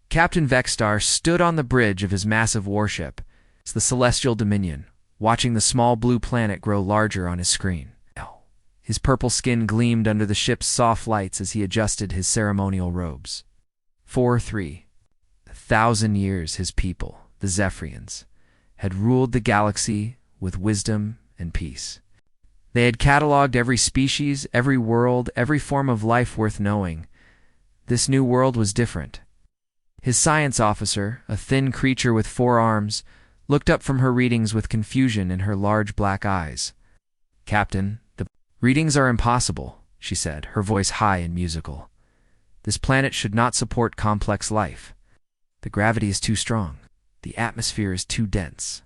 Captain Vexstar stood on the bridge of his massive warship, the Celestial Dominion, watching the small blue planet grow larger on his screen. His purple skin gleamed under the ship's soft lights as he adjusted his ceremonial robes. 1,000 years his people, the Zephrians, had ruled the galaxy with wisdom and peace. They had cataloged every species, every world, every form of life worth knowing. This new world was different. His science officer, a thin creature with 4 arms, looked up from her readings with confusion in her large black eyes. "Captain, the readings are impossible," she said, her voice high and musical. "This planet should not support complex life. The gravity is too strong. The atmosphere is too dense.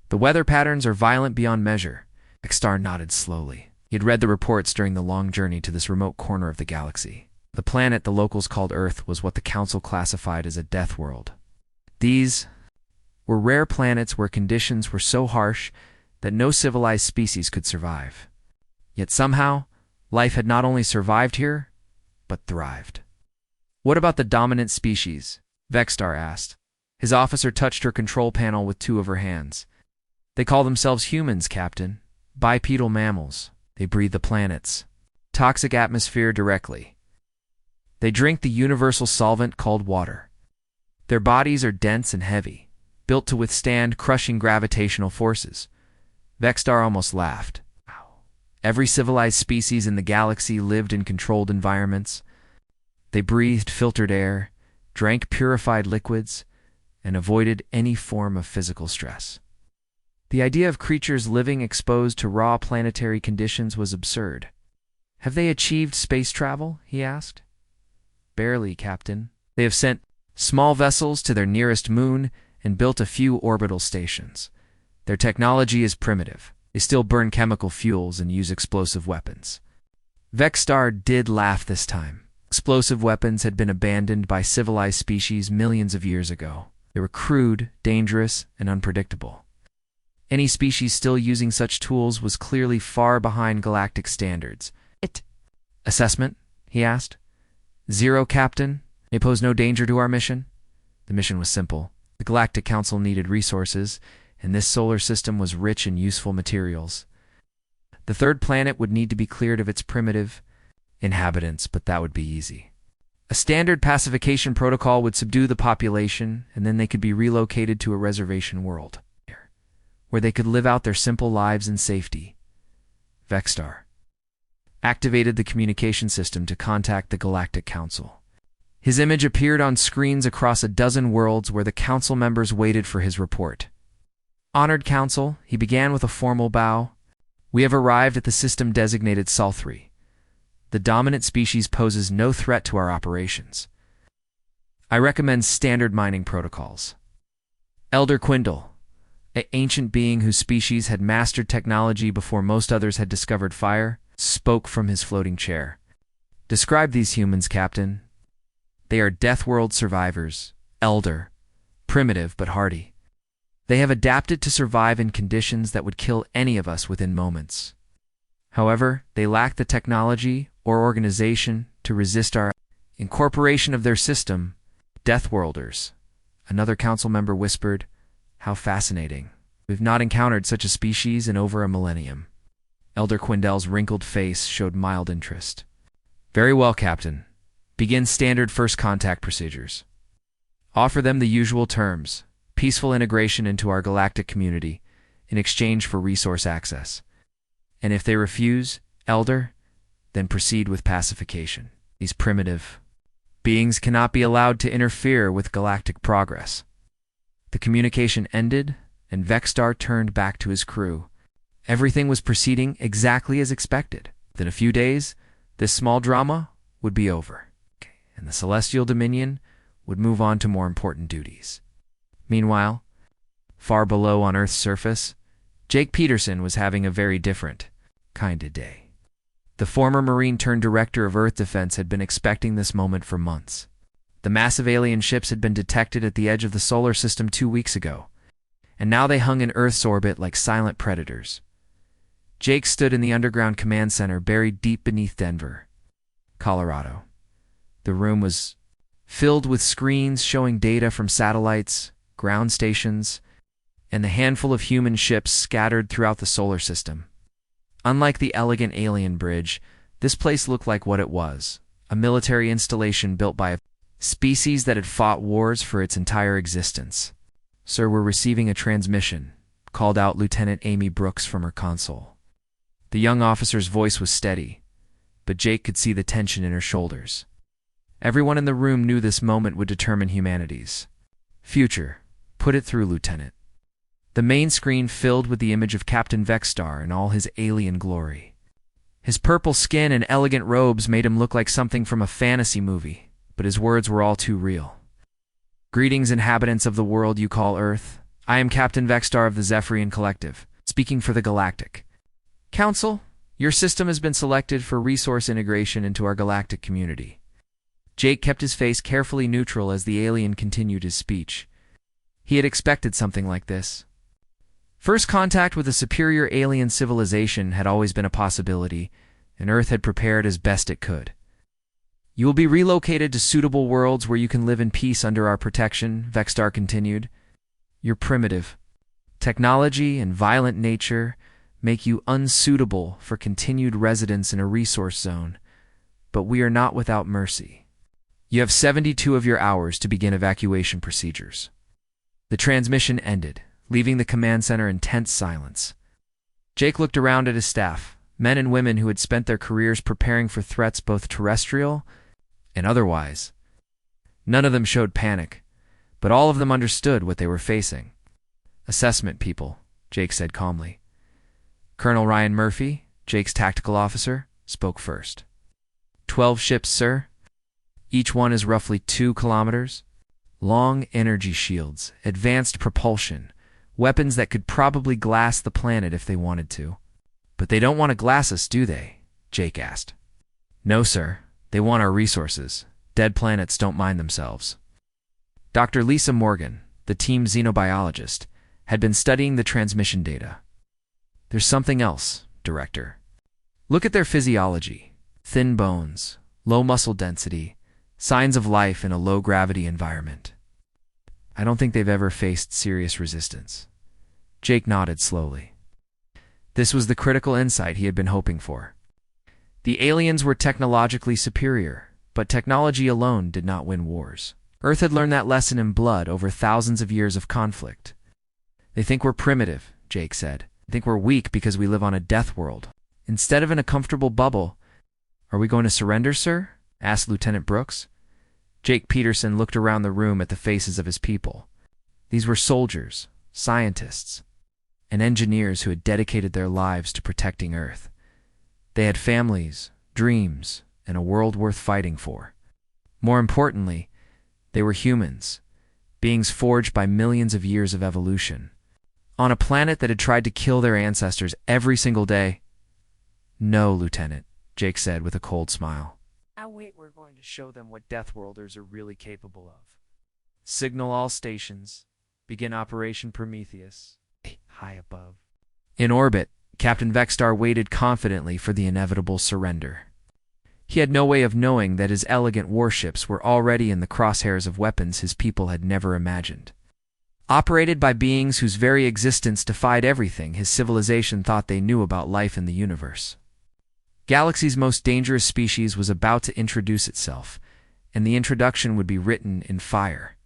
The weather patterns are violent beyond measure." Vexstar nodded slowly. He had read the reports during the long journey to this remote corner of the galaxy. The planet the locals called Earth was what the Council classified as a death world. These were rare planets where conditions were so harsh that no civilized species could survive. Yet somehow, life had not only survived here, but thrived. "What about the dominant species?" Vexstar asked. His officer touched her control panel with 2 of her hands. "They call themselves humans, Captain. Bipedal mammals. They breathe the planet's toxic atmosphere directly. They drink the universal solvent called water. Their bodies are dense and heavy, built to withstand crushing gravitational forces." Vexstar almost laughed. Every civilized species in the galaxy lived in controlled environments. They breathed filtered air, drank purified liquids, and avoided any form of physical stress. The idea of creatures living exposed to raw planetary conditions was absurd. "Have they achieved space travel?" he asked. "Barely, Captain. They have sent small vessels to their nearest moon and built a few orbital stations. Their technology is primitive. They still burn chemical fuels and use explosive weapons." Vexstar did laugh this time. Explosive weapons had been abandoned by civilized species millions of years ago. They were crude, dangerous, and unpredictable. Any species still using such tools was clearly far behind galactic standards. "Assessment?" he asked. "0, Captain. They pose no danger to our mission." The mission was simple. The Galactic Council needed resources, and this solar system was rich in useful materials. The 3rd planet would need to be cleared of its primitive inhabitants, but that would be easy. A standard pacification protocol would subdue the population, and then they could be relocated to a reservation world, where they could live out their simple lives in safety. Vexstar activated the communication system to contact the Galactic Council. His image appeared on screens across a dozen worlds where the Council members waited for his report. "Honored Council," he began with a formal bow, "we have arrived at the system designated Sol 3. The dominant species poses no threat to our operations. I recommend standard mining protocols." Elder Quindle, an ancient being whose species had mastered technology before most others had discovered fire, spoke from his floating chair. "Describe these humans, Captain." "They are Deathworld survivors, elder, primitive but hardy. They have adapted to survive in conditions that would kill any of us within moments. However, they lack the technology or organization to resist our incorporation of their system." "Deathworlders," another council member whispered. "How fascinating. We've not encountered such a species in over a millennium." Elder Quindell's wrinkled face showed mild interest. "Very well, Captain. Begin standard first contact procedures. Offer them the usual terms, peaceful integration into our galactic community in exchange for resource access. And if they refuse, Elder, then proceed with pacification. These primitive beings cannot be allowed to interfere with galactic progress." The communication ended, and Vexstar turned back to his crew. Everything was proceeding exactly as expected. Within a few days, this small drama would be over, and the Celestial Dominion would move on to more important duties. Meanwhile, far below on Earth's surface, Jake Peterson was having a very different kind of day. The former Marine-turned-director of Earth Defense had been expecting this moment for months. The massive alien ships had been detected at the edge of the solar system 2 weeks ago, and now they hung in Earth's orbit like silent predators. Jake stood in the underground command center buried deep beneath Denver, Colorado. The room was filled with screens showing data from satellites, ground stations, and the handful of human ships scattered throughout the solar system. Unlike the elegant alien bridge, this place looked like what it was, a military installation built by a species that had fought wars for its entire existence. "Sir, we're receiving a transmission," called out Lieutenant Amy Brooks from her console. The young officer's voice was steady, but Jake could see the tension in her shoulders. Everyone in the room knew this moment would determine humanity's future. "Put it through, Lieutenant." The main screen filled with the image of Captain Vexstar in all his alien glory. His purple skin and elegant robes made him look like something from a fantasy movie, but his words were all too real. "Greetings, inhabitants of the world you call Earth. I am Captain Vexstar of the Zephrian Collective, speaking for the Galactic Council. Your system has been selected for resource integration into our galactic community." Jake kept his face carefully neutral as the alien continued his speech. He had expected something like this. First contact with a superior alien civilization had always been a possibility, and Earth had prepared as best it could. "You will be relocated to suitable worlds where you can live in peace under our protection," Vexstar continued. "Your primitive technology and violent nature make you unsuitable for continued residence in a resource zone, but we are not without mercy. You have 72 of your hours to begin evacuation procedures." The transmission ended, leaving the command center in tense silence. Jake looked around at his staff, men and women who had spent their careers preparing for threats both terrestrial and otherwise. None of them showed panic, but all of them understood what they were facing. "Assessment people," Jake said calmly. Colonel Ryan Murphy, Jake's tactical officer, spoke first. 12 ships, sir. Each one is roughly 2 kilometers. Long energy shields, advanced propulsion, weapons that could probably glass the planet if they wanted to. "But they don't want to glass us, do they?" Jake asked. "No, sir. They want our resources. Dead planets don't mind themselves." Dr. Lisa Morgan, the team xenobiologist, had been studying the transmission data. "There's something else, Director. Look at their physiology. Thin bones, low muscle density, signs of life in a low-gravity environment. I don't think they've ever faced serious resistance." Jake nodded slowly. This was the critical insight he had been hoping for. The aliens were technologically superior, but technology alone did not win wars. Earth had learned that lesson in blood over thousands of years of conflict. "They think we're primitive," Jake said. "They think we're weak because we live on a death world, instead of in a comfortable bubble." "Are we going to surrender, sir?" asked Lieutenant Brooks. Jake Peterson looked around the room at the faces of his people. These were soldiers, scientists, and engineers who had dedicated their lives to protecting Earth. They had families, dreams, and a world worth fighting for. More importantly, they were humans, beings forged by millions of years of evolution, on a planet that had tried to kill their ancestors every single day. "No, Lieutenant," Jake said with a cold smile. "Wait, we're going to show them what Deathworlders are really capable of. Signal all stations. Begin Operation Prometheus. High above." In orbit, Captain Vexstar waited confidently for the inevitable surrender. He had no way of knowing that his elegant warships were already in the crosshairs of weapons his people had never imagined. Operated by beings whose very existence defied everything his civilization thought they knew about life in the universe. Galaxy's most dangerous species was about to introduce itself, and the introduction would be written in fire.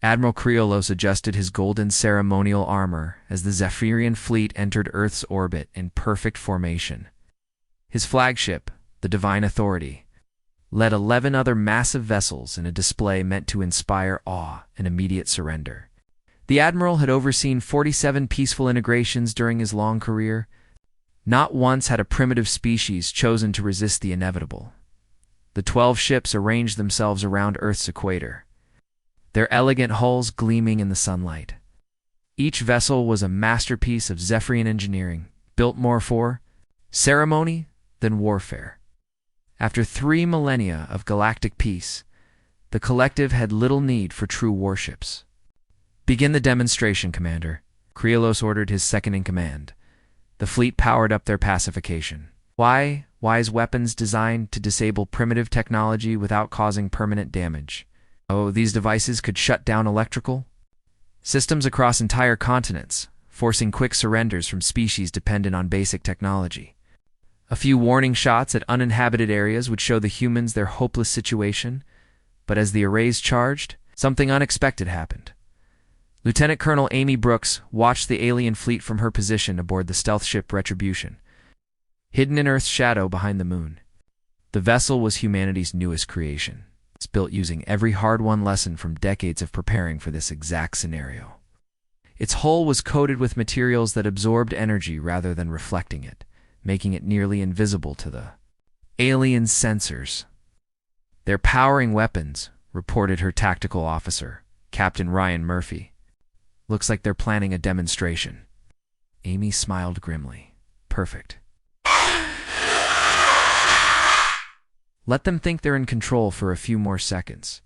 Admiral Kriolos adjusted his golden ceremonial armor as the Zephrian fleet entered Earth's orbit in perfect formation. His flagship, the Divine Authority, led 11 other massive vessels in a display meant to inspire awe and immediate surrender. The Admiral had overseen 47 peaceful integrations during his long career. Not once had a primitive species chosen to resist the inevitable. The 12 ships arranged themselves around Earth's equator, their elegant hulls gleaming in the sunlight. Each vessel was a masterpiece of Zephrian engineering, built more for ceremony than warfare. After 3 millennia of galactic peace, the Collective had little need for true warships. "Begin the demonstration, Commander," Kriolos ordered his second-in-command. The fleet powered up their pacification. Wise weapons designed to disable primitive technology without causing permanent damage. Oh, these devices could shut down electrical systems across entire continents, forcing quick surrenders from species dependent on basic technology. A few warning shots at uninhabited areas would show the humans their hopeless situation, but as the arrays charged, something unexpected happened. Lieutenant Colonel Amy Brooks watched the alien fleet from her position aboard the stealth ship Retribution, hidden in Earth's shadow behind the moon. The vessel was humanity's newest creation. It's built using every hard-won lesson from decades of preparing for this exact scenario. Its hull was coated with materials that absorbed energy rather than reflecting it, making it nearly invisible to the alien sensors. "They're powering weapons," reported her tactical officer, Captain Ryan Murphy. "Looks like they're planning a demonstration." Amy smiled grimly. "Perfect. Let them think they're in control for a few more seconds."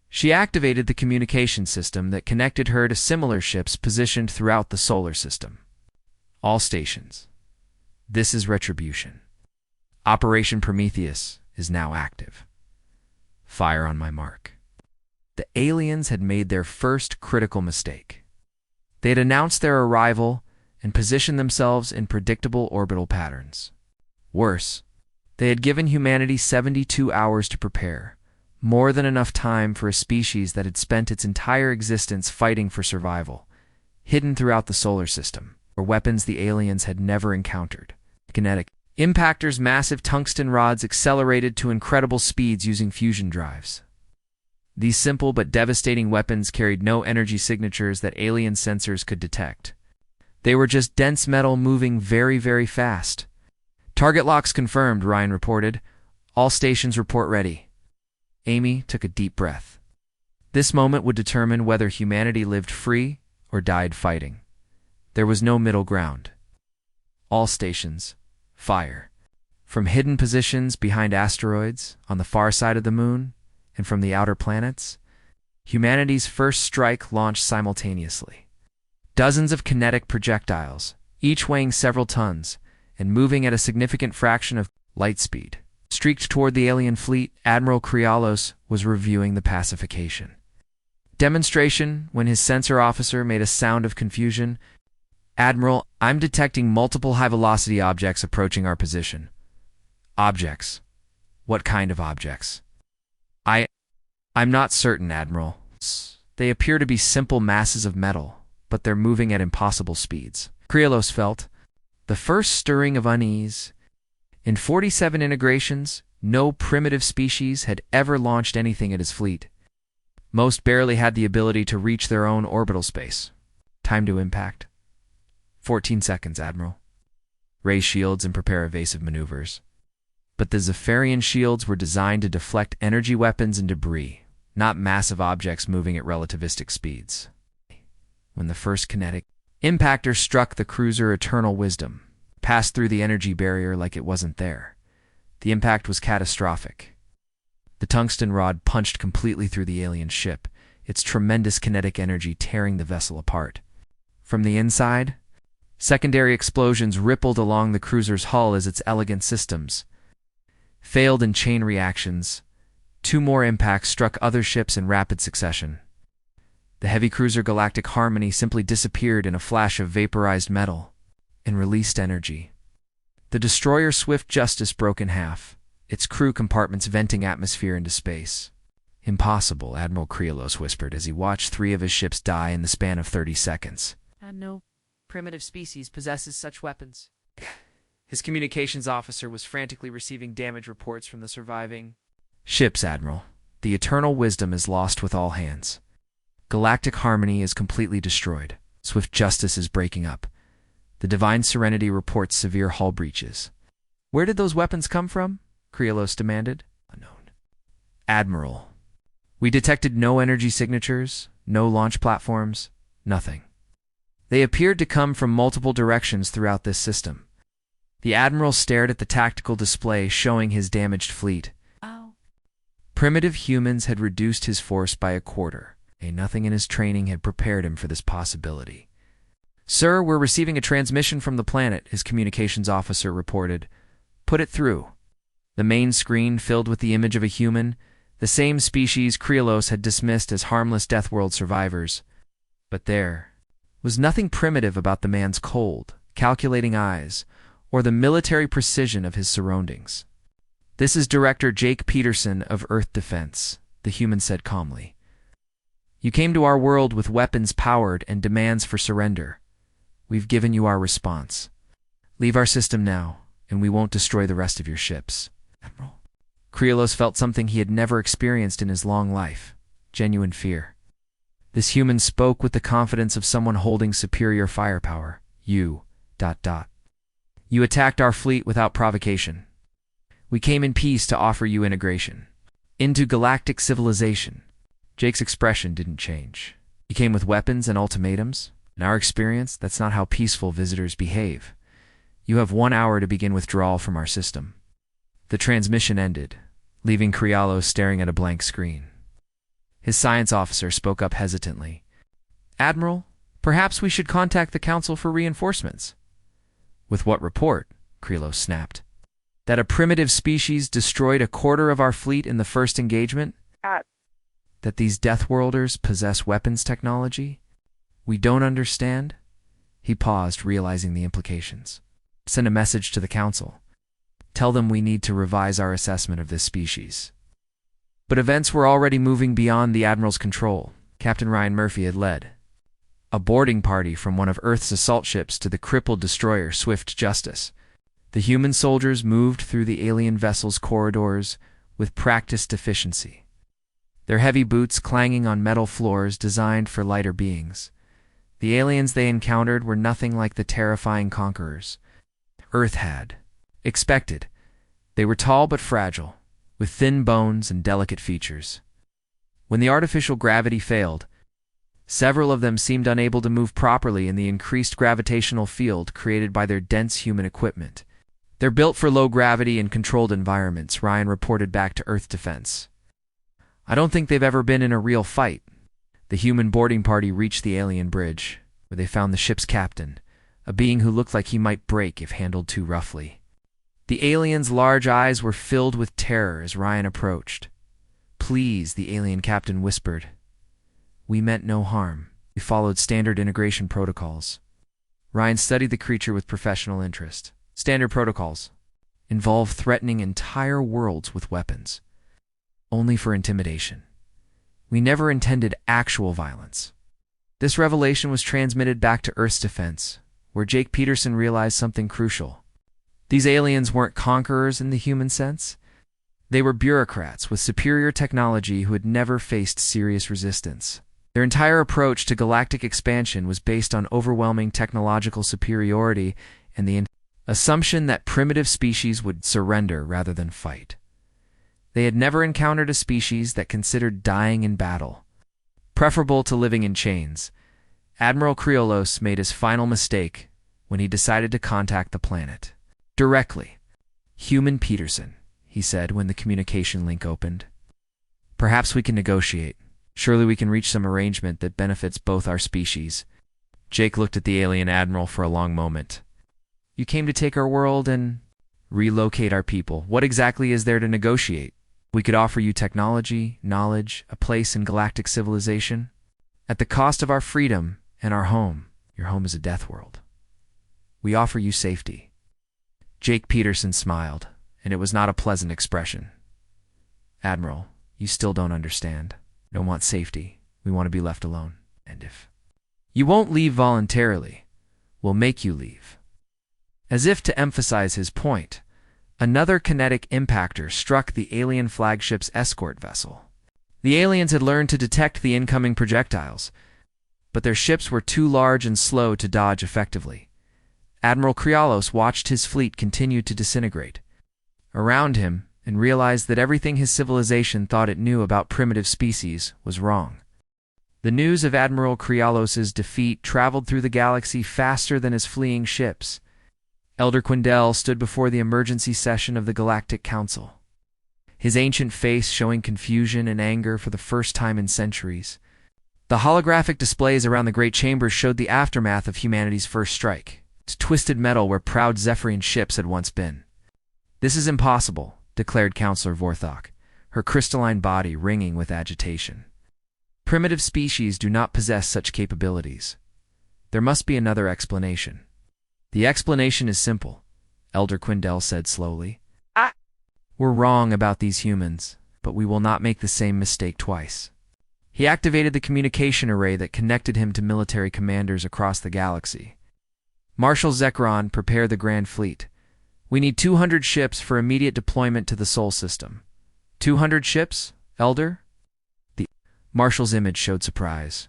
She activated the communication system that connected her to similar ships positioned throughout the solar system. "All stations. This is Retribution. Operation Prometheus is now active. Fire on my mark." The aliens had made their first critical mistake. They had announced their arrival and positioned themselves in predictable orbital patterns. Worse, they had given humanity 72 hours to prepare, more than enough time for a species that had spent its entire existence fighting for survival, hidden throughout the solar system, or weapons the aliens had never encountered. Kinetic impactors' massive tungsten rods accelerated to incredible speeds using fusion drives. These simple but devastating weapons carried no energy signatures that alien sensors could detect. They were just dense metal moving very, very fast. "Target locks confirmed," Ryan reported. "All stations report ready." Amy took a deep breath. This moment would determine whether humanity lived free or died fighting. There was no middle ground. "All stations, fire." From hidden positions behind asteroids, on the far side of the moon, and from the outer planets, humanity's first strike launched simultaneously. Dozens of kinetic projectiles, each weighing several tons, and moving at a significant fraction of light speed, streaked toward the alien fleet. Admiral Krialos was reviewing the pacification demonstration when his sensor officer made a sound of confusion. "Admiral, I'm detecting multiple high-velocity objects approaching our position." "Objects? What kind of objects?" I'm not certain, Admiral. They appear to be simple masses of metal, but they're moving at impossible speeds." Krialos felt the first stirring of unease. In 47 integrations, no primitive species had ever launched anything at his fleet. Most barely had the ability to reach their own orbital space. "Time to impact." 14 seconds, Admiral. "Raise shields and prepare evasive maneuvers." But the Zephirian shields were designed to deflect energy weapons and debris, not massive objects moving at relativistic speeds. When the first kinetic impactor struck the cruiser Eternal Wisdom, passed through the energy barrier like it wasn't there. The impact was catastrophic. The tungsten rod punched completely through the alien ship, its tremendous kinetic energy tearing the vessel apart. From the inside, secondary explosions rippled along the cruiser's hull as its elegant systems failed in chain reactions. 2 more impacts struck other ships in rapid succession. The heavy cruiser Galactic Harmony simply disappeared in a flash of vaporized metal and released energy. The destroyer Swift Justice broke in half, its crew compartments venting atmosphere into space. "Impossible," Admiral Krialos whispered as he watched 3 of his ships die in the span of 30 seconds. "And no primitive species possesses such weapons." His communications officer was frantically receiving damage reports from the surviving ships. "Admiral, the Eternal Wisdom is lost with all hands. Galactic Harmony is completely destroyed. Swift Justice is breaking up. The Divine Serenity reports severe hull breaches." "Where did those weapons come from?" Krialos demanded. "Unknown." "Admiral, we detected no energy signatures, no launch platforms, nothing. They appeared to come from multiple directions throughout this system." The Admiral stared at the tactical display showing his damaged fleet. "Oh." Primitive humans had reduced his force by a quarter, and nothing in his training had prepared him for this possibility. "Sir, we're receiving a transmission from the planet," his communications officer reported. "Put it through." The main screen filled with the image of a human, the same species Kriolos had dismissed as harmless Deathworld survivors. But there was nothing primitive about the man's cold, calculating eyes, or the military precision of his surroundings. "This is Director Jake Peterson of Earth Defense," the human said calmly. "You came to our world with weapons powered and demands for surrender. We've given you our response. Leave our system now, and we won't destroy the rest of your ships." Admiral Kriolos felt something he had never experienced in his long life: genuine fear. This human spoke with the confidence of someone holding superior firepower. You attacked our fleet without provocation. We came in peace to offer you integration into galactic civilization. Jake's expression didn't change. "You came with weapons and ultimatums? In our experience, that's not how peaceful visitors behave. You have 1 hour to begin withdrawal from our system." The transmission ended, leaving Kriolos staring at a blank screen. His science officer spoke up hesitantly. "Admiral, perhaps we should contact the Council for reinforcements." "With what report?" Kriolos snapped. "That a primitive species destroyed a quarter of our fleet in the first engagement? That these Deathworlders possess weapons technology? We don't understand?" He paused, realizing the implications. "Send a message to the Council. Tell them we need to revise our assessment of this species." But events were already moving beyond the Admiral's control. Captain Ryan Murphy had led a boarding party from one of Earth's assault ships to the crippled destroyer Swift Justice. The human soldiers moved through the alien vessel's corridors with practiced efficiency, their heavy boots clanging on metal floors designed for lighter beings. The aliens they encountered were nothing like the terrifying conquerors Earth had expected. They were tall but fragile, with thin bones and delicate features. When the artificial gravity failed, several of them seemed unable to move properly in the increased gravitational field created by their dense human equipment. "They're built for low gravity and controlled environments," Ryan reported back to Earth Defense. "I don't think they've ever been in a real fight." The human boarding party reached the alien bridge, where they found the ship's captain, a being who looked like he might break if handled too roughly. The alien's large eyes were filled with terror as Ryan approached. "Please," the alien captain whispered. "We meant no harm. We followed standard integration protocols." Ryan studied the creature with professional interest. "Standard protocols involve threatening entire worlds with weapons, only for intimidation. We never intended actual violence." This revelation was transmitted back to Earth's defense, where Jake Peterson realized something crucial. These aliens weren't conquerors in the human sense. They were bureaucrats with superior technology who had never faced serious resistance. Their entire approach to galactic expansion was based on overwhelming technological superiority and the assumption that primitive species would surrender rather than fight. They had never encountered a species that considered dying in battle preferable to living in chains. Admiral Kriolos made his final mistake when he decided to contact the planet directly. "Human Peterson," he said when the communication link opened. "Perhaps we can negotiate. Surely we can reach some arrangement that benefits both our species." Jake looked at the alien admiral for a long moment. "You came to take our world and relocate our people. What exactly is there to negotiate? We could offer you technology, knowledge, a place in galactic civilization, at the cost of our freedom and our home. Your home is a death world. We offer you safety." Jake Peterson smiled, and it was not a pleasant expression. "Admiral, you still don't understand. We don't want safety. We want to be left alone. And if you won't leave voluntarily, we'll make you leave." As if to emphasize his point, another kinetic impactor struck the alien flagship's escort vessel. The aliens had learned to detect the incoming projectiles, but their ships were too large and slow to dodge effectively. Admiral Kriolos watched his fleet continue to disintegrate around him and realized that everything his civilization thought it knew about primitive species was wrong. The news of Admiral Kriolos's defeat traveled through the galaxy faster than his fleeing ships. Elder Quindel stood before the emergency session of the Galactic Council, his ancient face showing confusion and anger for the first time in centuries. The holographic displays around the Great Chambers showed the aftermath of humanity's first strike. It's twisted metal where proud Zephyrian ships had once been. "This is impossible," declared Counselor Vorthok, her crystalline body ringing with agitation. Primitive species do not possess such capabilities. There must be another explanation. The explanation is simple, Elder Quindell said slowly. We're wrong about these humans, but we will not make the same mistake twice. He activated the communication array that connected him to military commanders across the galaxy. Marshal Zekron, prepare the Grand Fleet. We need 200 ships for immediate deployment to the Sol system. 200 ships, Elder? The Marshal's image showed surprise.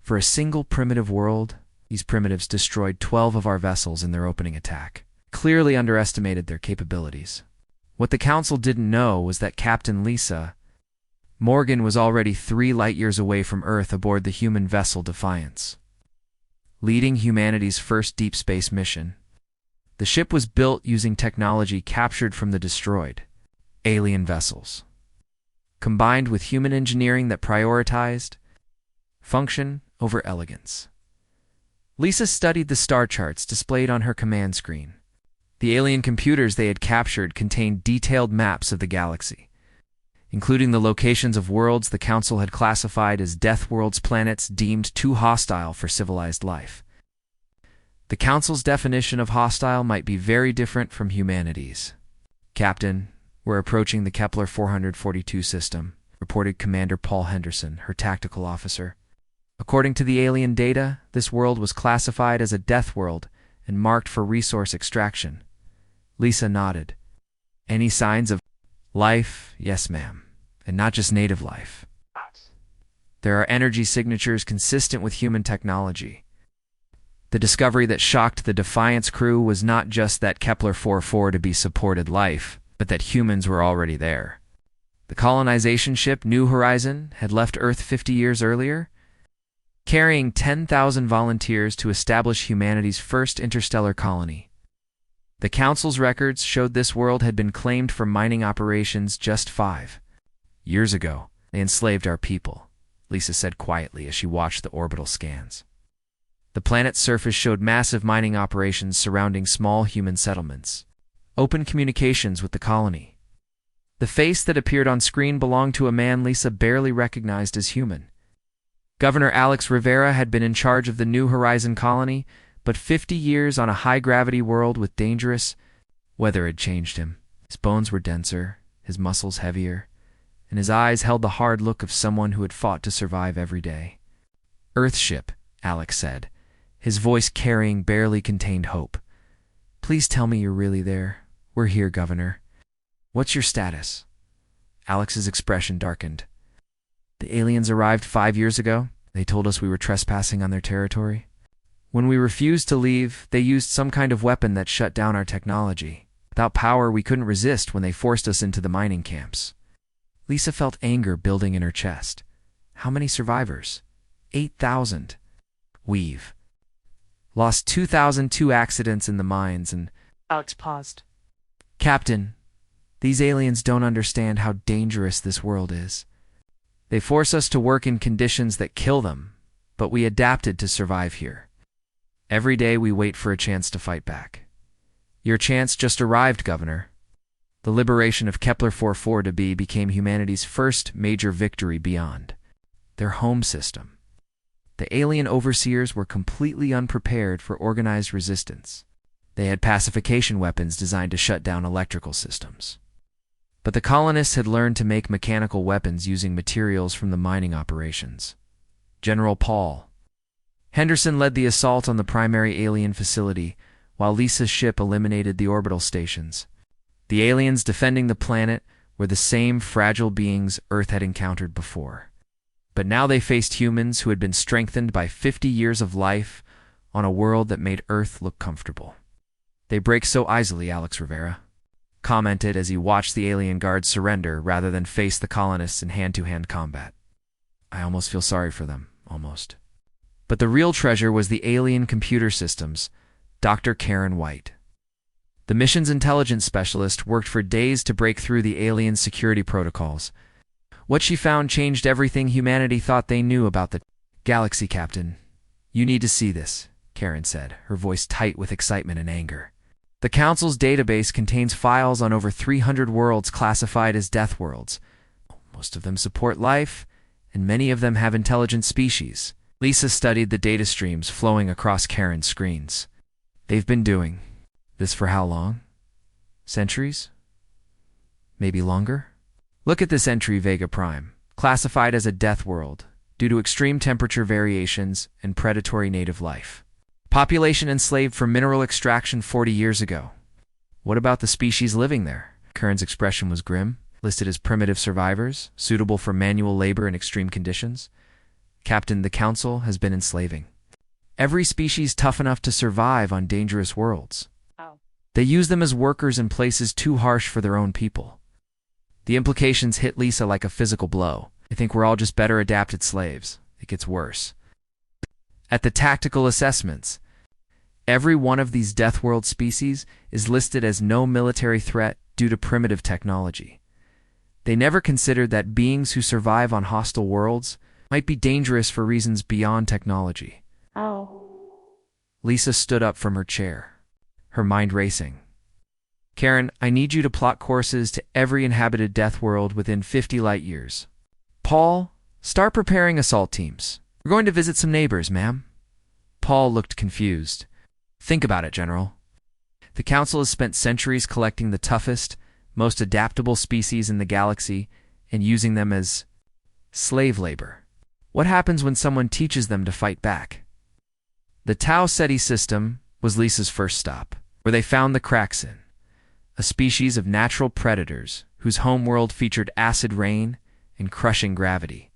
For a single primitive world, these primitives destroyed 12 of our vessels in their opening attack. Clearly underestimated their capabilities. What the Council didn't know was that Captain Lisa Morgan was already 3 light-years away from Earth aboard the human vessel Defiance, leading humanity's first deep space mission. The ship was built using technology captured from the destroyed alien vessels, combined with human engineering that prioritized function over elegance. Lisa studied the star charts displayed on her command screen. The alien computers they had captured contained detailed maps of the galaxy, including the locations of worlds the Council had classified as Deathworlders, planets deemed too hostile for civilized life. The Council's definition of hostile might be very different from humanity's. Captain, we're approaching the Kepler 442 system, reported Commander Paul Henderson, her tactical officer. According to the alien data, this world was classified as a death world and marked for resource extraction. Lisa nodded. Any signs of life? Yes, ma'am. And not just native life. There are energy signatures consistent with human technology. The discovery that shocked the Defiance crew was not just that Kepler 44 to be supported life, but that humans were already there. The colonization ship New Horizon had left Earth 50 years earlier, carrying 10,000 volunteers to establish humanity's first interstellar colony. The Council's records showed this world had been claimed for mining operations just 5 years ago. They enslaved our people, Lisa said quietly as she watched the orbital scans. The planet's surface showed massive mining operations surrounding small human settlements. Open communications with the colony. The face that appeared on screen belonged to a man Lisa barely recognized as human. Governor Alex Rivera had been in charge of the New Horizon colony, but 50 years on a high-gravity world with dangerous weather had changed him. His bones were denser, his muscles heavier, and his eyes held the hard look of someone who had fought to survive every day. Earthship, Alex said, his voice carrying barely contained hope. Please tell me you're really there. We're here, Governor. What's your status? Alex's expression darkened. The aliens arrived 5 years ago. They told us we were trespassing on their territory. When we refused to leave, they used some kind of weapon that shut down our technology. Without power, we couldn't resist when they forced us into the mining camps. Lisa felt anger building in her chest. How many survivors? 8,000. We've lost 2,002 accidents in the mines and... Alex paused. Captain, these aliens don't understand how dangerous this world is. They force us to work in conditions that kill them, but we adapted to survive here. Every day we wait for a chance to fight back. Your chance just arrived, Governor. The liberation of Kepler 44b became humanity's first major victory beyond their home system. The alien overseers were completely unprepared for organized resistance. They had pacification weapons designed to shut down electrical systems. But the colonists had learned to make mechanical weapons using materials from the mining operations. General Paul Henderson led the assault on the primary alien facility, while Lisa's ship eliminated the orbital stations. The aliens defending the planet were the same fragile beings Earth had encountered before. But now they faced humans who had been strengthened by 50 years of life on a world that made Earth look comfortable. They break so easily, Alex Rivera commented as he watched the alien guards surrender rather than face the colonists in hand-to-hand combat. I almost feel sorry for them, almost. But the real treasure was the alien computer systems, Dr. Karen White. The mission's intelligence specialist worked for days to break through the alien security protocols. What she found changed everything humanity thought they knew about the galaxy, Captain. You need to see this, Karen said, her voice tight with excitement and anger. The Council's database contains files on over 300 worlds classified as death worlds, Most of them support life, and many of them have intelligent species. Lisa studied the data streams flowing across Karen's screens. They've been doing this for how long? Centuries? Maybe longer? Look at this entry, Vega Prime, classified as a death world due to extreme temperature variations and predatory native life. Population enslaved for mineral extraction 40 years ago. What about the species living there? Karen's expression was grim. Listed as primitive survivors, suitable for manual labor in extreme conditions. Captain, the Council has been enslaving every species tough enough to survive on dangerous worlds. Oh. They use them as workers in places too harsh for their own people. The implications hit Lisa like a physical blow. I think we're all just better adapted slaves. It gets worse. At the tactical assessments, every one of these death world species is listed as no military threat due to primitive technology. They never considered that beings who survive on hostile worlds might be dangerous for reasons beyond technology. Oh. Lisa stood up from her chair, her mind racing. Karen, I need you to plot courses to every inhabited death world within 50 light years. Paul, start preparing assault teams. We're going to visit some neighbors, ma'am. Paul looked confused. Think about it, General. The Council has spent centuries collecting the toughest, most adaptable species in the galaxy and using them as slave labor. What happens when someone teaches them to fight back? The Tau Ceti system was Lisa's first stop, where they found the Kraxin, a species of natural predators whose homeworld featured acid rain and crushing gravity.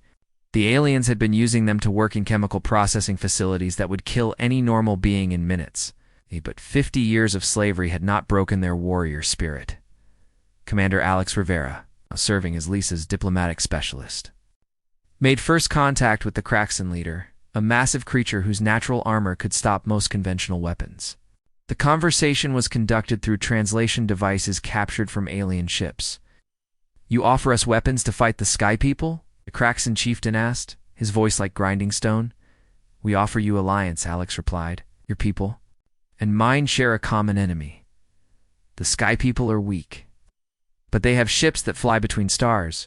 The aliens had been using them to work in chemical processing facilities that would kill any normal being in minutes. But 50 years of slavery had not broken their warrior spirit. Commander Alex Rivera, serving as Lisa's diplomatic specialist, made first contact with the Kraxin leader, a massive creature whose natural armor could stop most conventional weapons. The conversation was conducted through translation devices captured from alien ships. You offer us weapons to fight the Sky People? The Kraxin chieftain asked, his voice like grinding stone. We offer you alliance, Alex replied. Your people and mine share a common enemy. The Sky People are weak, but they have ships that fly between stars.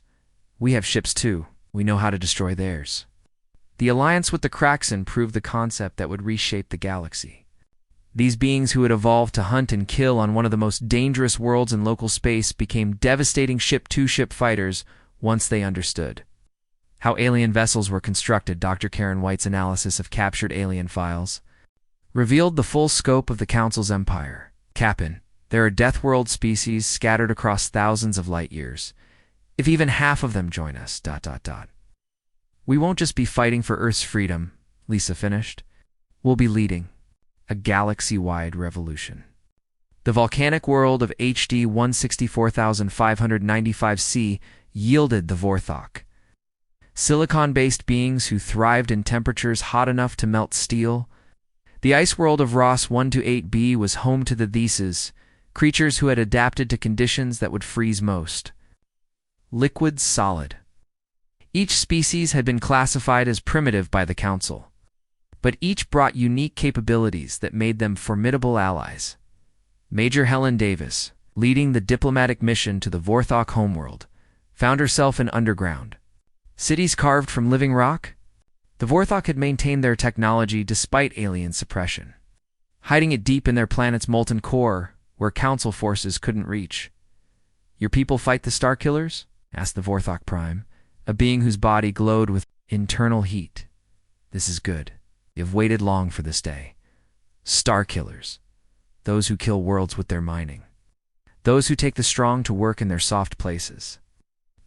We have ships too. We know how to destroy theirs. The alliance with the Kraxin proved the concept that would reshape the galaxy. These beings who had evolved to hunt and kill on one of the most dangerous worlds in local space became devastating ship-to-ship fighters once they understood how alien vessels were constructed. Dr. Karen White's analysis of captured alien files revealed the full scope of the Council's empire. Captain, there are death world species scattered across thousands of light years. If even half of them join us, ... We won't just be fighting for Earth's freedom, Lisa finished. We'll be leading a galaxy-wide revolution. The volcanic world of HD 164,595c yielded the Vorthok, silicon-based beings who thrived in temperatures hot enough to melt steel. The ice world of Ross 128b was home to the Theses, creatures who had adapted to conditions that would freeze most. Liquid solid. Each species had been classified as primitive by the Council, but each brought unique capabilities that made them formidable allies. Major Helen Davis, leading the diplomatic mission to the Vorthok homeworld, found herself in underground cities carved from living rock. The Vorthok had maintained their technology despite alien suppression, hiding it deep in their planet's molten core where Council forces couldn't reach. Your people fight the Starkillers? Asked the Vorthok Prime, a being whose body glowed with internal heat. This is good. You've waited long for this day. Starkillers. Those who kill worlds with their mining. Those who take the strong to work in their soft places.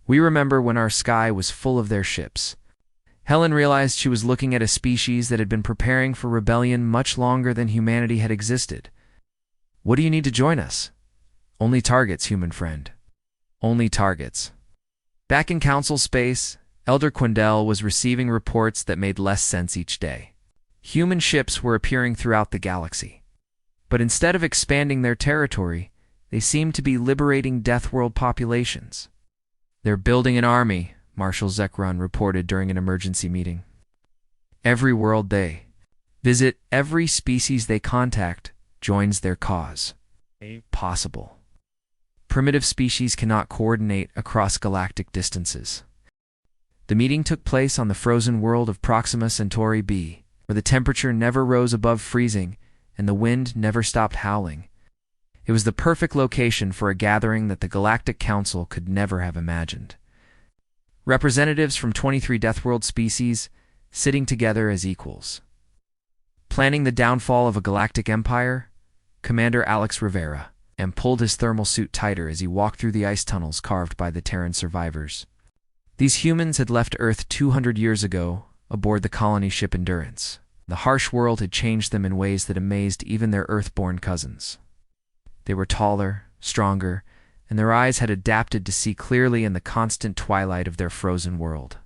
We remember when our sky was full of their ships. Helen realized she was looking at a species that had been preparing for rebellion much longer than humanity had existed. What do you need to join us? Only targets, human friend. Only targets. Back in Council space, Elder Quindell was receiving reports that made less sense each day. Human ships were appearing throughout the galaxy. But instead of expanding their territory, they seemed to be liberating Death World populations. They're building an army, Marshal Zephr reported during an emergency meeting. Every world they visit, every species they contact, joins their cause. Possible. Primitive species cannot coordinate across galactic distances. The meeting took place on the frozen world of Proxima Centauri b, where the temperature never rose above freezing and the wind never stopped howling. It was the perfect location for a gathering that the Galactic Council could never have imagined. Representatives from 23 Deathworld species sitting together as equals. Planning the downfall of a galactic empire, Commander Alex Rivera pulled his thermal suit tighter as he walked through the ice tunnels carved by the Terran survivors. These humans had left Earth 200 years ago aboard the colony ship Endurance. The harsh world had changed them in ways that amazed even their Earth-born cousins. They were taller, stronger, and their eyes had adapted to see clearly in the constant twilight of their frozen world.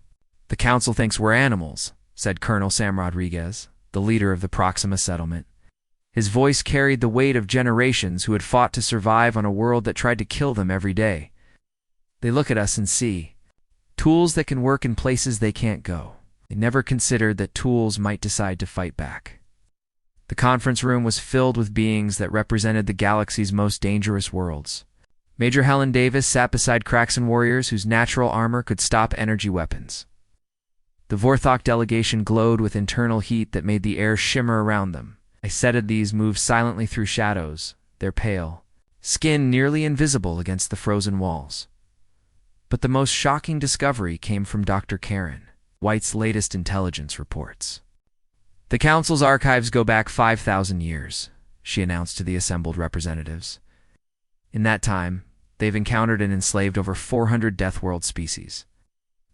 "The Council thinks we're animals," said Colonel Sam Rodriguez, the leader of the Proxima settlement. His voice carried the weight of generations who had fought to survive on a world that tried to kill them every day. "They look at us and see tools that can work in places they can't go. They never considered that tools might decide to fight back." The conference room was filled with beings that represented the galaxy's most dangerous worlds. Major Helen Davis sat beside Kraxan warriors whose natural armor could stop energy weapons. The Vorthok delegation glowed with internal heat that made the air shimmer around them. These moved silently through shadows, their pale skin nearly invisible against the frozen walls. But the most shocking discovery came from Dr. Karen White's latest intelligence reports. "The Council's archives go back 5,000 years, she announced to the assembled representatives. In that time, they've encountered and enslaved over 400 Deathworld species.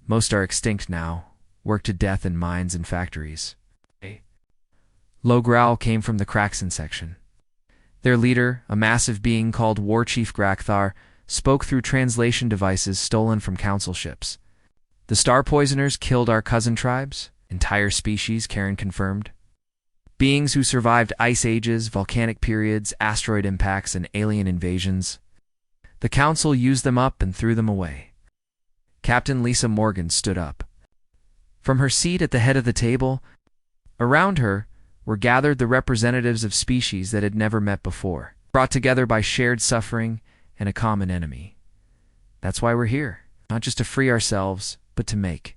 Most are extinct now, worked to death in mines and factories." A low growl came from the Kraxan section. Their leader, a massive being called War Chief Grakthar, spoke through translation devices stolen from Council ships. "The Star Poisoners killed our cousin tribes, entire species," Karen confirmed. "Beings who survived ice ages, volcanic periods, asteroid impacts, and alien invasions. The Council used them up and threw them away." Captain Lisa Morgan stood up. From her seat at the head of the table, around her were gathered the representatives of species that had never met before, brought together by shared suffering and a common enemy. "That's why we're here, not just to free ourselves, but to make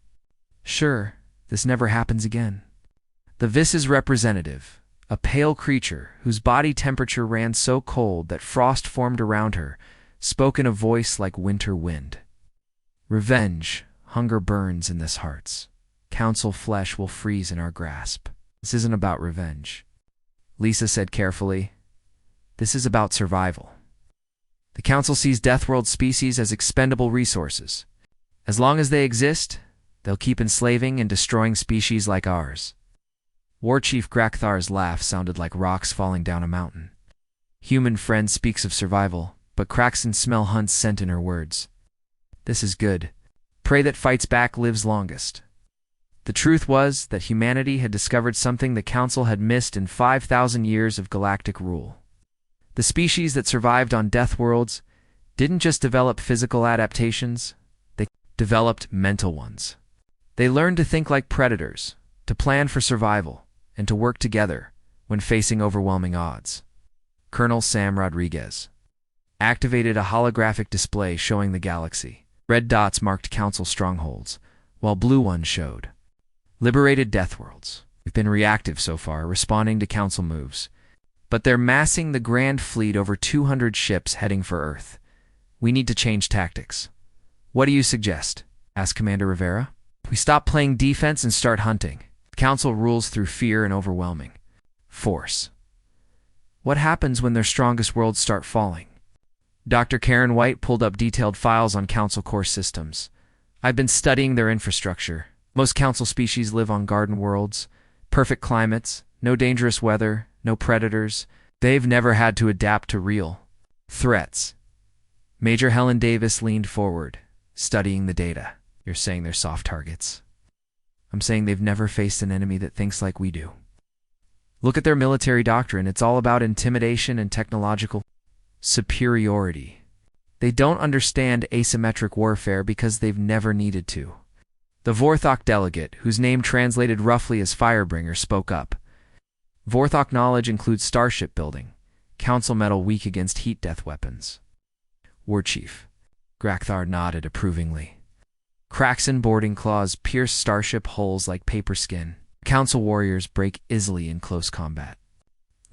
sure this never happens again." The Vis's representative, a pale creature whose body temperature ran so cold that frost formed around her, spoke in a voice like winter wind. "Revenge, hunger burns in this hearts. Council flesh will freeze in our grasp. This isn't about revenge," Lisa said carefully. "This is about survival. The Council sees Deathworld species as expendable resources. As long as they exist, they'll keep enslaving and destroying species like ours." War Chief Grakthar's laugh sounded like rocks falling down a mountain. "Human friend speaks of survival, but Kraxan smell hunts scent in her words. This is good. Prey that fights back lives longest." The truth was that humanity had discovered something the Council had missed in 5,000 years of galactic rule. The species that survived on Deathworlds didn't just develop physical adaptations, they developed mental ones. They learned to think like predators, to plan for survival, and to work together when facing overwhelming odds. Colonel Sam Rodriguez activated a holographic display showing the galaxy. Red dots marked Council strongholds, while blue ones showed liberated Deathworlds. We've been reactive so far, responding to Council moves. But they're massing the Grand Fleet over 200 ships heading for Earth. We need to change tactics. "What do you suggest?" asked Commander Rivera. "We stop playing defense and start hunting. The Council rules through fear and overwhelming force. What happens when their strongest worlds start falling?" Dr. Karen White pulled up detailed files on Council core systems. "I've been studying their infrastructure. Most Council species live on garden worlds, perfect climates, no dangerous weather, no predators. They've never had to adapt to real threats." Major Helen Davis leaned forward, studying the data. "You're saying they're soft targets?" "I'm saying they've never faced an enemy that thinks like we do. Look at their military doctrine. It's all about intimidation and technological superiority. They don't understand asymmetric warfare because they've never needed to." The Vorthok delegate, whose name translated roughly as Firebringer, spoke up. "Vorthok knowledge includes starship building, Council metal weak against heat death weapons." War Chief Grakthar nodded approvingly. Cracks in boarding claws pierce starship hulls like paper skin. Council warriors break easily in close combat.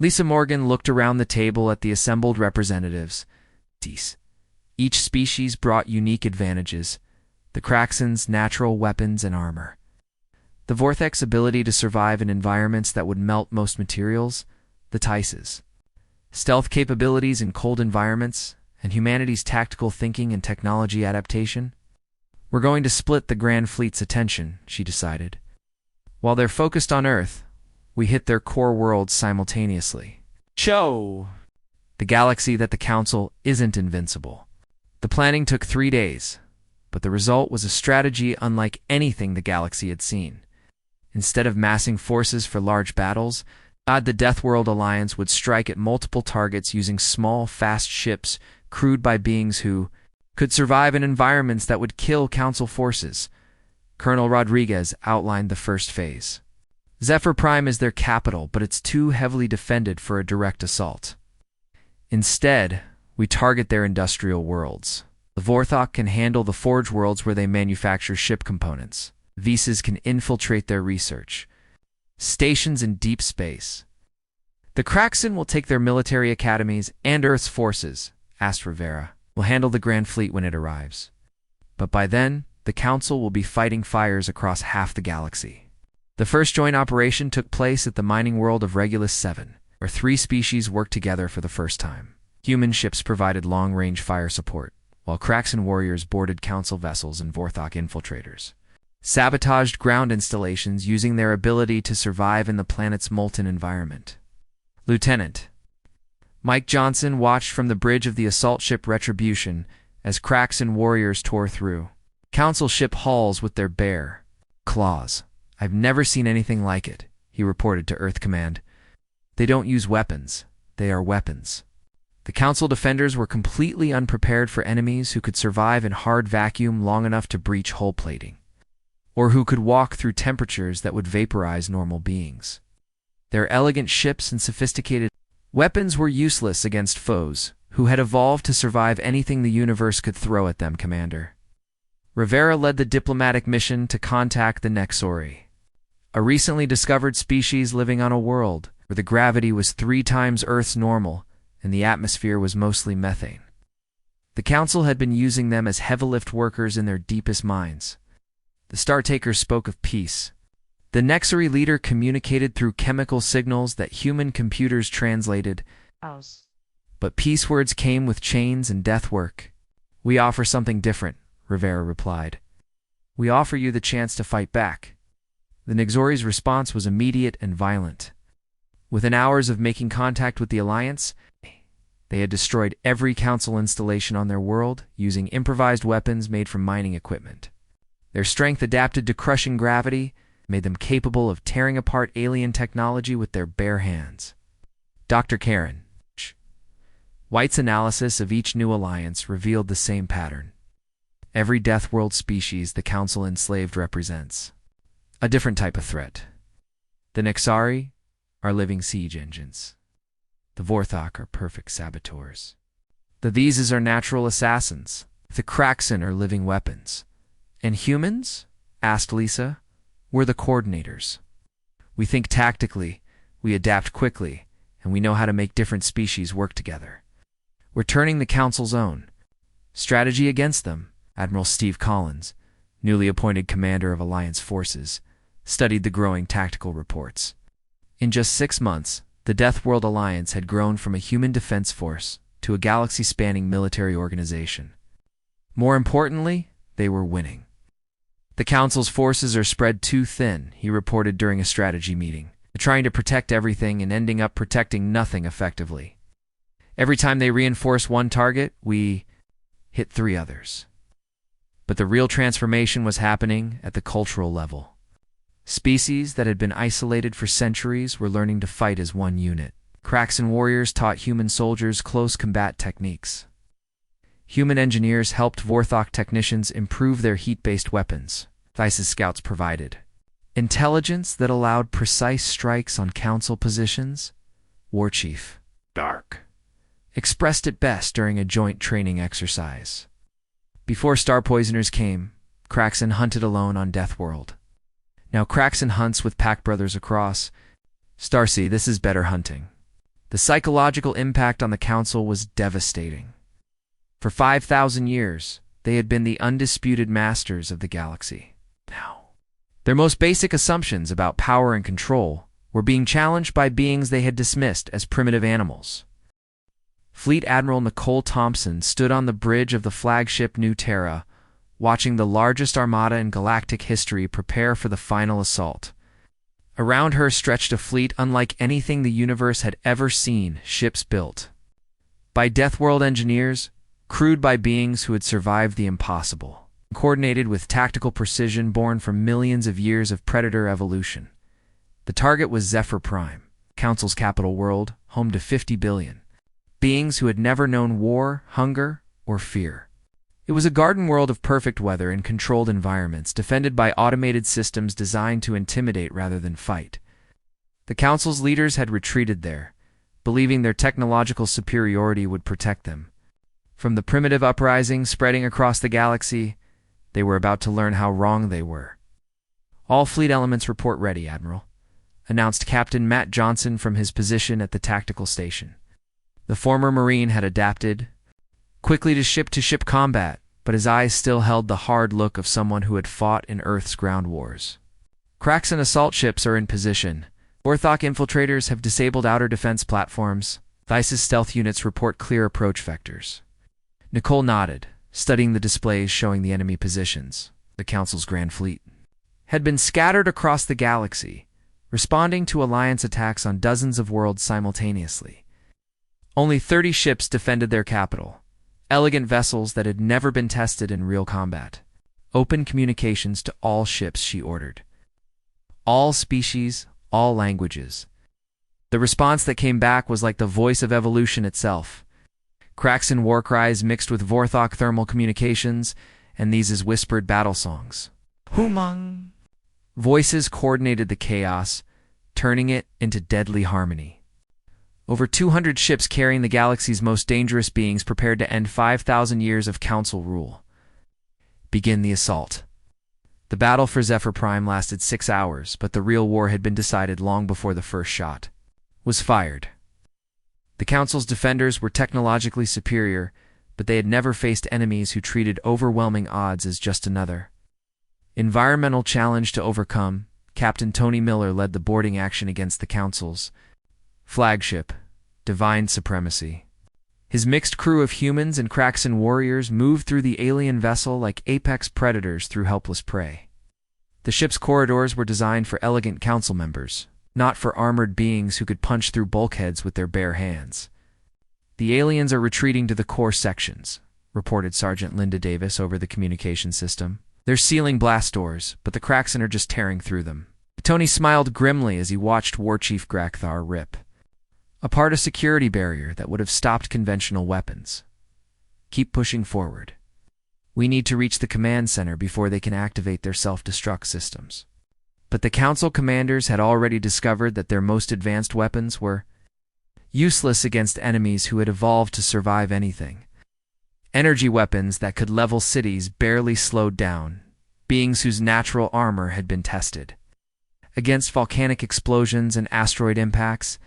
Lisa Morgan looked around the table at the assembled representatives. Each species brought unique advantages. The Craxen's natural weapons and armor. The Vorthex's ability to survive in environments that would melt most materials. The Tice's stealth capabilities in cold environments, and humanity's tactical thinking and technology adaptation. We're going to split the Grand Fleet's attention, she decided. While they're focused on Earth, we hit their core worlds simultaneously. The galaxy that the Council isn't invincible. The planning took 3 days, but the result was a strategy unlike anything the galaxy had seen. Instead of massing forces for large battles, the Deathworld Alliance would strike at multiple targets using small, fast ships crewed by beings who could survive in environments that would kill Council forces. Colonel Rodriguez outlined the first phase. Zephr Prime is their capital, but it's too heavily defended for a direct assault. Instead, we target their industrial worlds. The Vorthok can handle the forge worlds where they manufacture ship components. Visas can infiltrate their research stations in deep space. The Craxen will take their military academies and Earth's forces. Rivera will handle the Grand Fleet when it arrives. But by then, the Council will be fighting fires across half the galaxy. The first joint operation took place at the mining world of Regulus 7, where 3 species worked together for the first time. Human ships provided long-range fire support, while Craxen warriors boarded Council vessels and Vorthok infiltrators sabotaged ground installations using their ability to survive in the planet's molten environment. Lieutenant Mike Johnson watched from the bridge of the assault ship Retribution as Craxen warriors tore through Council ship hulls with their bare claws. I've never seen anything like it, he reported to Earth Command. They don't use weapons. They are weapons. The Council defenders were completely unprepared for enemies who could survive in hard vacuum long enough to breach hull plating, or who could walk through temperatures that would vaporize normal beings. Their elegant ships and sophisticated weapons were useless against foes who had evolved to survive anything the universe could throw at them, Commander. Rivera led the diplomatic mission to contact the Nexori, a recently discovered species living on a world where the gravity was 3 times Earth's normal and the atmosphere was mostly methane. The Council had been using them as heavy-lift workers in their deepest mines. The Startakers spoke of peace. The Nexori leader communicated through chemical signals that human computers translated. But peace words came with chains and death work. We offer something different, Rivera replied. We offer you the chance to fight back. The Nexori's response was immediate and violent. Within hours of making contact with the Alliance, they had destroyed every Council installation on their world using improvised weapons made from mining equipment. Their strength adapted to crushing gravity made them capable of tearing apart alien technology with their bare hands. Dr. Karen White's analysis of each new alliance revealed the same pattern. Every Deathworld species the Council enslaved represents a different type of threat. The Nexari are living siege engines. The Vorthok are perfect saboteurs. The Visas are natural assassins. The Craxen are living weapons. And humans? Asked Lisa. We're the coordinators. We think tactically, we adapt quickly, and we know how to make different species work together. We're turning the Council's own strategy against them. Admiral Steve Collins, newly appointed commander of Alliance forces, studied the growing tactical reports. In just 6 months, the Deathworld Alliance had grown from a human defense force to a galaxy-spanning military organization. More importantly, they were winning. The Council's forces are spread too thin, he reported during a strategy meeting, trying to protect everything and ending up protecting nothing effectively. Every time they reinforce one target, we hit 3 others. But the real transformation was happening at the cultural level. Species that had been isolated for centuries were learning to fight as one unit. Craxen warriors taught human soldiers close combat techniques. Human engineers helped Vorthok technicians improve their heat-based weapons. Theis's scouts provided intelligence that allowed precise strikes on Council positions. War Chief Dark expressed it best during a joint training exercise. Before Star Poisoners came, Craxon hunted alone on Deathworld. Now Craxon hunts with pack brothers across. Starsea, this is better hunting. The psychological impact on the Council was devastating. For 5,000 years, they had been the undisputed masters of the galaxy. Now, their most basic assumptions about power and control were being challenged by beings they had dismissed as primitive animals. Fleet Admiral Nicole Thompson stood on the bridge of the flagship New Terra, watching the largest armada in galactic history prepare for the final assault. Around her stretched a fleet unlike anything the universe had ever seen, ships built by Deathworld engineers, crewed by beings who had survived the impossible, coordinated with tactical precision born from millions of years of predator evolution. The target was Zephr Prime, Council's capital world, home to 50 billion beings who had never known war, hunger, or fear. It was a garden world of perfect weather and controlled environments, defended by automated systems designed to intimidate rather than fight. The Council's leaders had retreated there, believing their technological superiority would protect them. From the primitive uprising spreading across the galaxy, they were about to learn how wrong they were. "All fleet elements report ready, Admiral," announced Captain Matt Johnson from his position at the tactical station. The former Marine had adapted quickly to ship-to-ship combat, but his eyes still held the hard look of someone who had fought in Earth's ground wars. Craxon assault ships are in position. Vorthok infiltrators have disabled outer defense platforms. Theis's stealth units report clear approach vectors. Nicole nodded, studying the displays showing the enemy positions. The Council's Grand Fleet had been scattered across the galaxy, responding to Alliance attacks on dozens of worlds simultaneously. Only 30 ships defended their capital, elegant vessels that had never been tested in real combat. Open communications to all ships, she ordered. All species, all languages. The response that came back was like the voice of evolution itself. Craxon war cries mixed with Vorthok thermal communications, and these as whispered battle songs. Humang! Voices coordinated the chaos, turning it into deadly harmony. Over 200 ships carrying the galaxy's most dangerous beings prepared to end 5,000 years of Council rule. Begin the assault. The battle for Zephr Prime lasted 6 hours, but the real war had been decided long before the first shot was fired. The Council's defenders were technologically superior, but they had never faced enemies who treated overwhelming odds as just another environmental challenge to overcome. Captain Tony Miller led the boarding action against the Council's flagship, Divine Supremacy. His mixed crew of humans and Craxon warriors moved through the alien vessel like apex predators through helpless prey. The ship's corridors were designed for elegant Council members, not for armored beings who could punch through bulkheads with their bare hands. "The aliens are retreating to the core sections," reported Sergeant Linda Davis over the communication system. "They're sealing blast doors, but the Craxon are just tearing through them." Tony smiled grimly as he watched War Chief Grakthar rip apart a security barrier that would have stopped conventional weapons. "Keep pushing forward. We need to reach the command center before they can activate their self-destruct systems." But the Council commanders had already discovered that their most advanced weapons were useless against enemies who had evolved to survive anything. Energy weapons that could level cities barely slowed down, beings whose natural armor had been tested. Against volcanic explosions and asteroid impacts,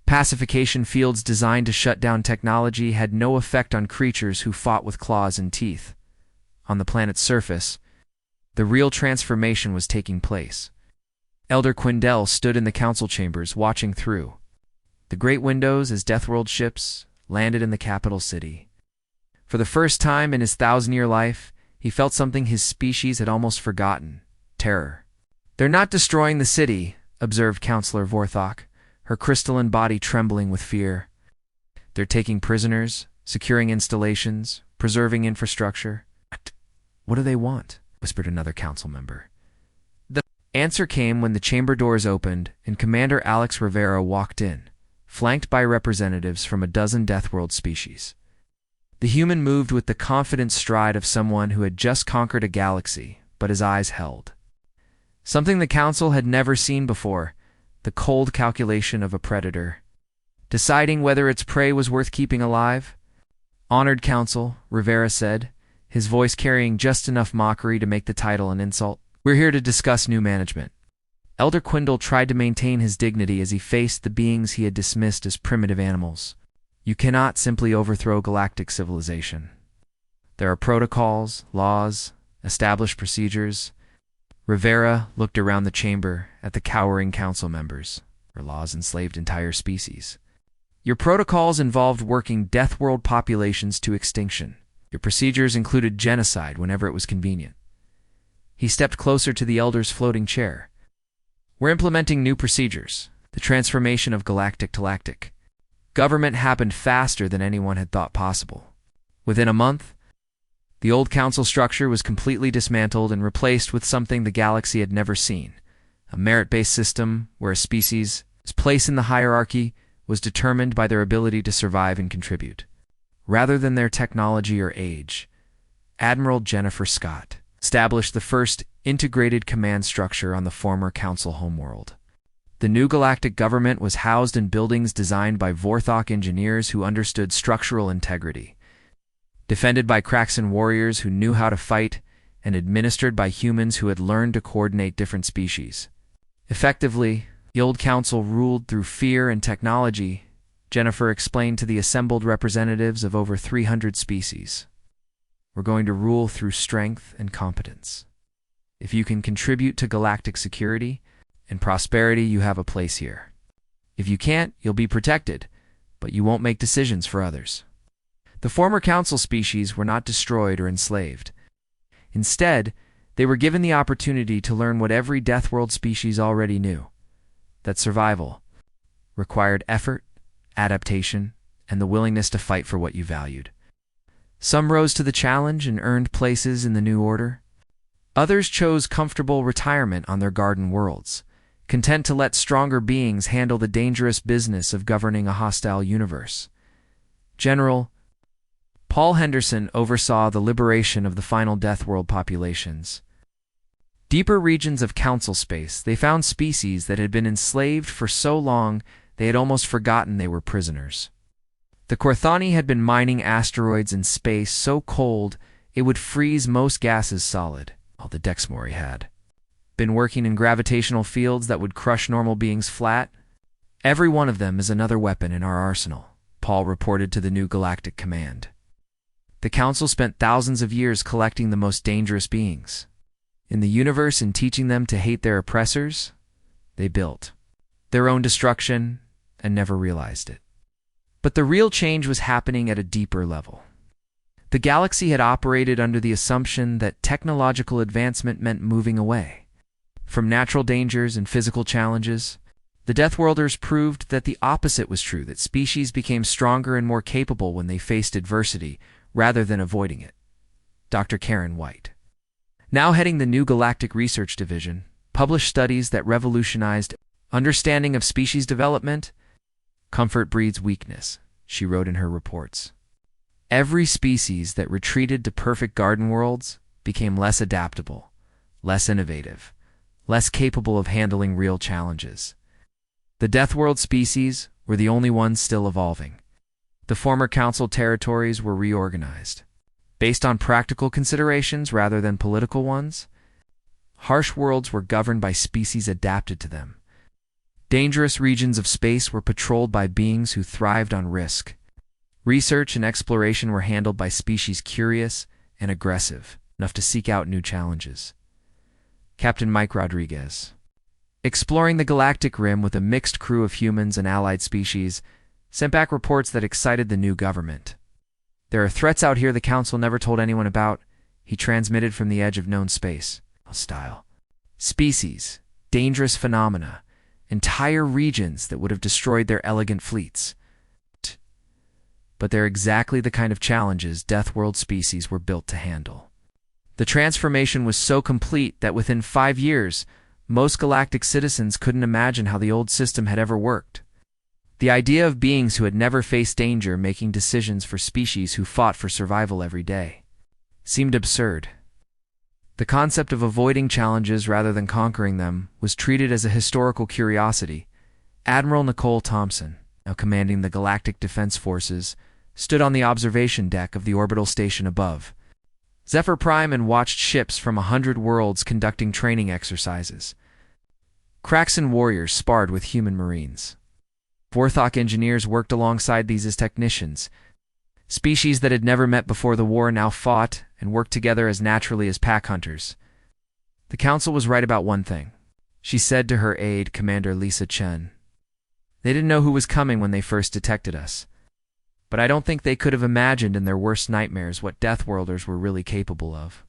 pacification fields designed to shut down technology had no effect on creatures who fought with claws and teeth. On the planet's surface, the real transformation was taking place. Elder Quindell stood in the Council chambers watching through the great windows as Deathworld ships landed in the capital city. For the first time in his 1,000-year life, he felt something his species had almost forgotten: terror. "They're not destroying the city," observed Counselor Vorthok, her crystalline body trembling with fear. "They're taking prisoners, securing installations, preserving infrastructure." "What do they want?" whispered another Council member. The answer came when the chamber doors opened and Commander Alex Rivera walked in, flanked by representatives from a dozen Deathworld species. The human moved with the confident stride of someone who had just conquered a galaxy, but his eyes held something the Council had never seen before: the cold calculation of a predator, deciding whether its prey was worth keeping alive. "Honored Council," Rivera said, his voice carrying just enough mockery to make the title an insult. "We're here to discuss new management." Elder Quindle tried to maintain his dignity as he faced the beings he had dismissed as primitive animals. "You cannot simply overthrow galactic civilization. There are protocols, laws, established procedures." Rivera looked around the chamber at the cowering council members. "Your laws enslaved entire species. Your protocols involved working Deathworld populations to extinction. Your procedures included genocide whenever it was convenient." He stepped closer to the Elder's floating chair. "We're implementing new procedures. The transformation of Galactic to Lactic. Government happened faster than anyone had thought possible. Within a month, the old council structure was completely dismantled and replaced with something the galaxy had never seen, a merit-based system where a species' place in the hierarchy was determined by their ability to survive and contribute, rather than their technology or age. Admiral Jennifer Scott established the first integrated command structure on the former council homeworld. The new galactic government was housed in buildings designed by Vorthok engineers who understood structural integrity, defended by Kraxan warriors who knew how to fight, and administered by humans who had learned to coordinate different species. Effectively, the old council ruled through fear and technology, Jennifer explained to the assembled representatives of over 300 species. "We're going to rule through strength and competence. If you can contribute to galactic security and prosperity, you have a place here. If you can't, you'll be protected, but you won't make decisions for others." The former council species were not destroyed or enslaved. Instead, they were given the opportunity to learn what every Deathworld species already knew: that survival required effort, adaptation, and the willingness to fight for what you valued. Some rose to the challenge and earned places in the new order. Others chose comfortable retirement on their garden worlds, content to let stronger beings handle the dangerous business of governing a hostile universe. General Paul Henderson oversaw the liberation of the final Deathworld populations. Deeper regions of council space, they found species that had been enslaved for so long they had almost forgotten they were prisoners. The Korthani had been mining asteroids in space so cold it would freeze most gases solid, while the Dexmori had been working in gravitational fields that would crush normal beings flat. "Every one of them is another weapon in our arsenal," Paul reported to the new Galactic Command. The Council spent thousands of years collecting the most dangerous beings in the universe and teaching them to hate their oppressors. They built their own destruction and never realized it. But the real change was happening at a deeper level. The galaxy had operated under the assumption that technological advancement meant moving away from natural dangers and physical challenges. The Deathworlders proved that the opposite was true, that species became stronger and more capable when they faced adversity rather than avoiding it. Dr. Karen White, now heading the new Galactic Research Division, published studies that revolutionized understanding of species development. "Comfort breeds weakness," she wrote in her reports. Every species that retreated to perfect garden worlds became less adaptable, less innovative, less capable of handling real challenges. The Deathworld species were the only ones still evolving. The former council territories were reorganized, based on practical considerations rather than political ones. Harsh worlds were governed by species adapted to them. Dangerous regions of space were patrolled by beings who thrived on risk. Research and exploration were handled by species curious and aggressive enough to seek out new challenges. Captain Mike Rodriguez, exploring the galactic rim with a mixed crew of humans and allied species, sent back reports that excited the new government. "There are threats out here the Council never told anyone about," he transmitted from the edge of known space. Hostile species, dangerous phenomena, entire regions that would have destroyed their elegant fleets. But they're exactly the kind of challenges Deathworld species were built to handle. The transformation was so complete that within 5 years, most galactic citizens couldn't imagine how the old system had ever worked. The idea of beings who had never faced danger making decisions for species who fought for survival every day seemed absurd. The concept of avoiding challenges rather than conquering them was treated as a historical curiosity. Admiral Nicole Thompson, now commanding the Galactic Defense Forces, stood on the observation deck of the orbital station above. Zephr Prime and watched ships from 100 worlds conducting training exercises. Kraxan warriors sparred with human marines. Vorthok engineers worked alongside these as technicians. Species that had never met before the war now fought and worked together as naturally as pack hunters. The council was right about one thing, she said to her aide, Commander Lisa Chen. They didn't know who was coming when they first detected us. But I don't think they could have imagined in their worst nightmares what Deathworlders were really capable of.